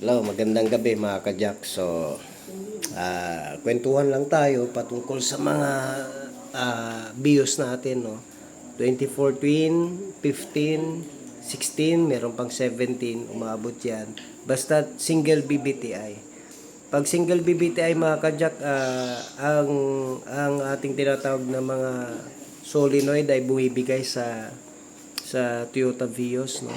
Hello, magandang gabi mga kajak. So, kwentuhan lang tayo patungkol sa mga BIOS natin, no? 2014, 15, 16, meron pang 17, umabot yan. Basta single BBTI. Pag single BBTI mga kajak, ang ating tinatawag na mga solenoid ay bumibigay sa Toyota Vios, no?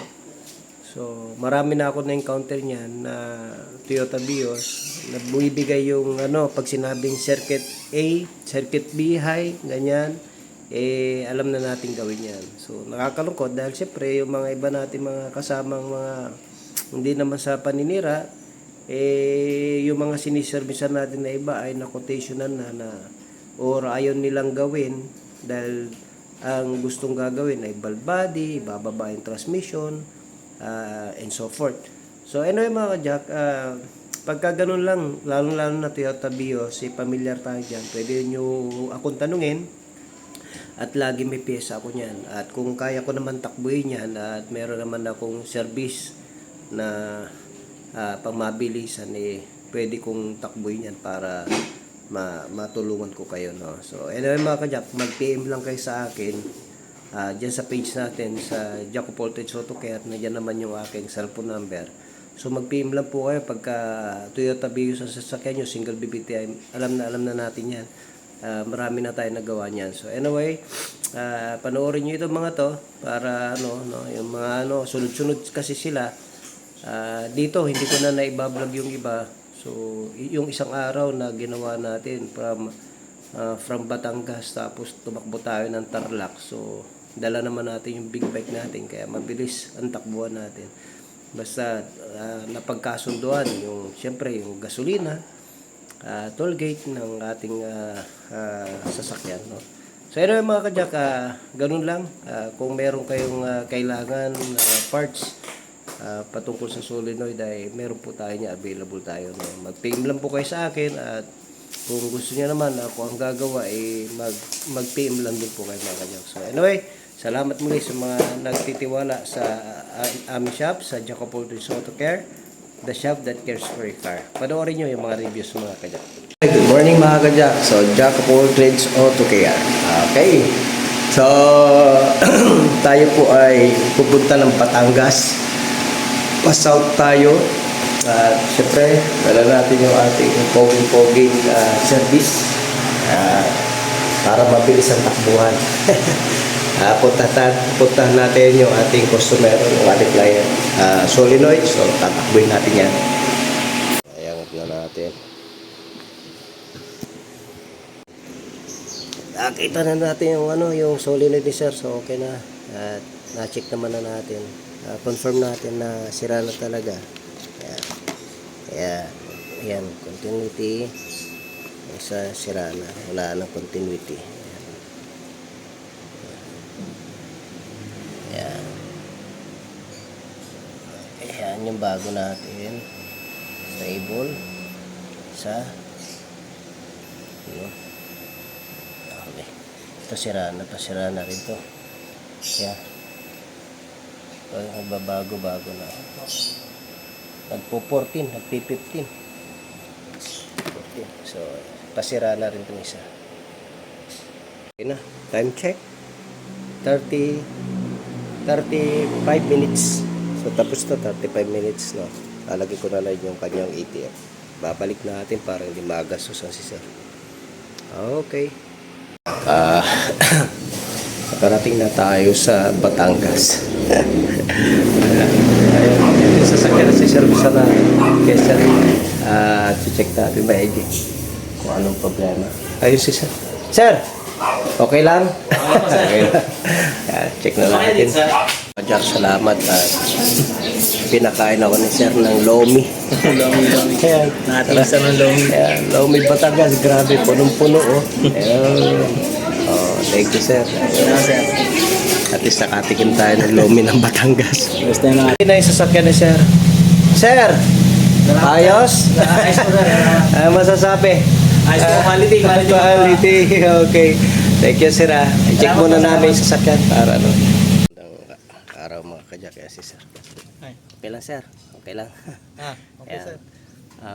So, marami na ako na-encounter niyan na Toyota Vios na bumibigay yung pag sinabing circuit A, circuit B high, ganyan, alam na natin gawin yan. So, nakakalungkot dahil siyempre yung mga iba natin mga kasamang mga hindi naman sa paninira, yung mga siniservisan natin na iba ay na-quotationan na or ayaw nilang gawin dahil ang gustong gagawin ay valve body, ibababa yung transmission, and so forth. So anyway mga kajak, pagka ganun lang, lalo na Toyota Vios, pamilyar tayo dyan, pwede nyo akong tanungin at lagi may pyesa ako nyan. At kung kaya ko naman takbuhin yan at meron naman akong service na pangmabilisan, pwede kong takbuhin yan para matulungan ko kayo, no? So anyway mga kajak, mag-PM lang kayo sa akin dyan sa page natin sa Jaco Voltage Auto Care. Nandiyan naman yung aking cellphone number. So mag-PM lang po kayo pagka Toyota Vios sa sasakyan nyo, single BBTI. Alam na natin yan. Marami na tayo nagawa niyan. So anyway, panoorin nyo ito mga to para yung mga sunod-sunod kasi sila. Dito hindi ko na naibablog yung iba. So yung isang araw na ginawa natin from Batangas, tapos tumakbo tayo ng Tarlac. So dala naman natin yung big bike natin, kaya mabilis ang takbuhan natin. Basta napagkasunduan yung siyempre yung gasolina, toll gate ng ating sasakyan, no? So anyway mga kajak, ganun lang. Kung meron kayong kailangan parts patungkol sa solenoid, ay meron po tayo niya, available tayo, no? Mag-PM lang po kayo sa akin, at kung gusto niya naman ako ang gagawa, mag-PM lang din po kayo mga kajak. So anyway, salamat muli sa mga nagtitiwala sa aming shop, sa Jaco Voltage Auto Care, the shop that cares for your car. Panoorin nyo yung mga reviews mga kajak. Good morning mga kajak. So Jaco Voltage Auto Care. Okay. So tayo po ay pupunta ng Batangas. Pa-south tayo. At syempre, dala natin yung ating poging-poging service para mabilis ang takbuhan. Puntahan natin yung ating customer, yung ating client, solenoid. So tatakbuhin natin yan. Ayangat na natin. Nakita na natin yung solenoid ni sir. So okay na. At na-check naman na natin. Confirm natin na sira na talaga. Ayan, continuity. Isa sira na, wala nang continuity. Ayan yung bago natin. Stable. Isa. Yun. Okay. Ito sira na rin to. Ayan. Ito yung nagbabago-bago na. Nagpo-14, nagpi-15. So, pasira na rin itong isa. Okay na, time check. 35 minutes. So, tapos na 35 minutes, no? Lalagay ko na lang yung kanyang ATM. Babalik natin para hindi magastos ang sisir. Okay. Nakarating na tayo sa Batangas. Ayun, sasakyan na si service na kesa check natin maigi kung anong problema. Ayun si sir. Sir! Okay lang? Okay lang. Check na natin. Jack, salamat. Pinakain ako ni sir ng lomi. Lomi. Nakatisa ng lomi. Lomi Batangas. Grabe, punong-puno. Thank you sir. Sir. At least nakatikim tayo ng lomi ng Batangas. Gusto na Hindi na yung sasakyan ni sir. Sir! Ayos? Ayos po sir. Masasabi? Ayos po, quality. Quality. Okay. Thank you sir. I-check muna namin yung sasakyan para araw mga kajak, si sir. Okay lang sir. Okay lang. Ayan.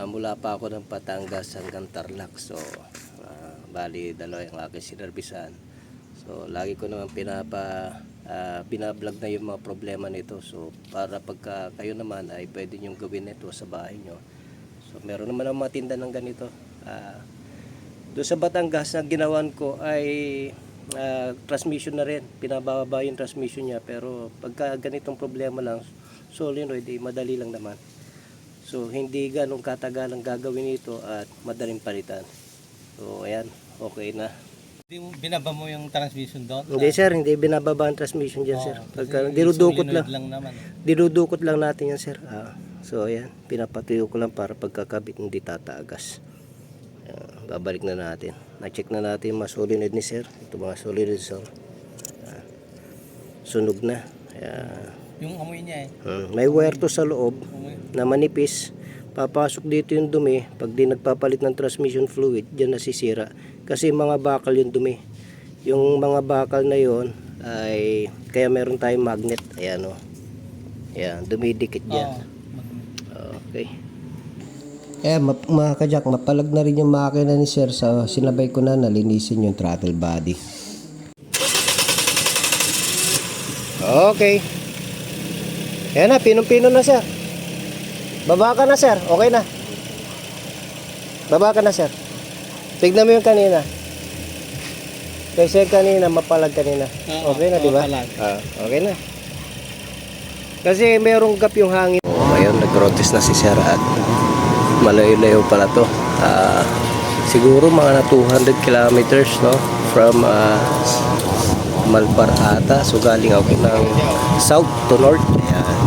Mula pa ako ng Batangas hanggang Tarlac. So, bali dalawa yung aking sinerbisan. So, lagi ko naman binablog na yung mga problema nito. So, para pagka kayo naman ay pwede nyo gawin ito sa bahay nyo. So, meron naman ang mga tinda ng ganito. Doon sa Batangas, na ginawan ko ay transmission na rin. Pinababa yung transmission niya. Pero pagka ganitong problema lang, solenoid, madali lang naman. So, hindi ganong katagal ang gagawin ito at madaling palitan. So, ayan, okay na. Hindi mo binaba mo yung transmission doon? Hindi sir, hindi binababa ang transmission dyan sir. Pagka, dinudukot lang. Naman. Dinudukot lang natin yan sir. So, ayan, pinapatuyo ko lang para pagkakabit hindi tataagas. Babalik na natin. Na-check na natin yung mga solenoid ni sir. Ito mga solenoid sir. Sunog na. Yung amoy niya May wire to sa loob na manipis. Papasok dito yung dumi. Pag di nagpapalit ng transmission fluid, dyan nasisira. Kasi mga bakal yung dumi. Yung mga bakal na yon ay kaya meron tayong magnet. Ayan o. Ayan, dumidikit dyan. Okay. Mga kajak, mapalag na rin yung makina ni sir. Sa sinabay ko na nalinisin yung throttle body. Okay. Ayan na, pinong-pino na sir. Baba ka na sir, okay na. Baba ka na sir. Tignan mo yung kanina. Kasi kanina, mapalag kanina. Okay na, di ba? Okay na. Kasi merong gap yung hangin. Ngayon, nag-rotis na si sir at malayo-layo pala to. Siguro mga 200 kilometers, no? From Malbar ata. So galing ako ng south to north. Ayan.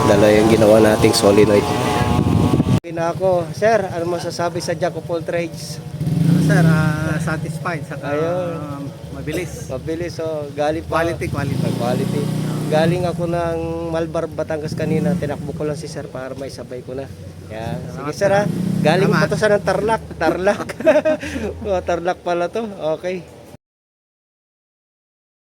Dalawa yung ginawa nating solenoid. Okay na ako. Sir, ano masasabi sa Jack of all trades? Sir, satisfied saka Ayun. mabilis. Mabilis. So, galing pa. Quality. Galing ako ng Malbar, Batangas kanina. Tinakbo ko lang si sir para may sabay ko na. Yan. Sige sir ha. Galing pa to sa ng Tarlac. Tarlac pala to. Okay.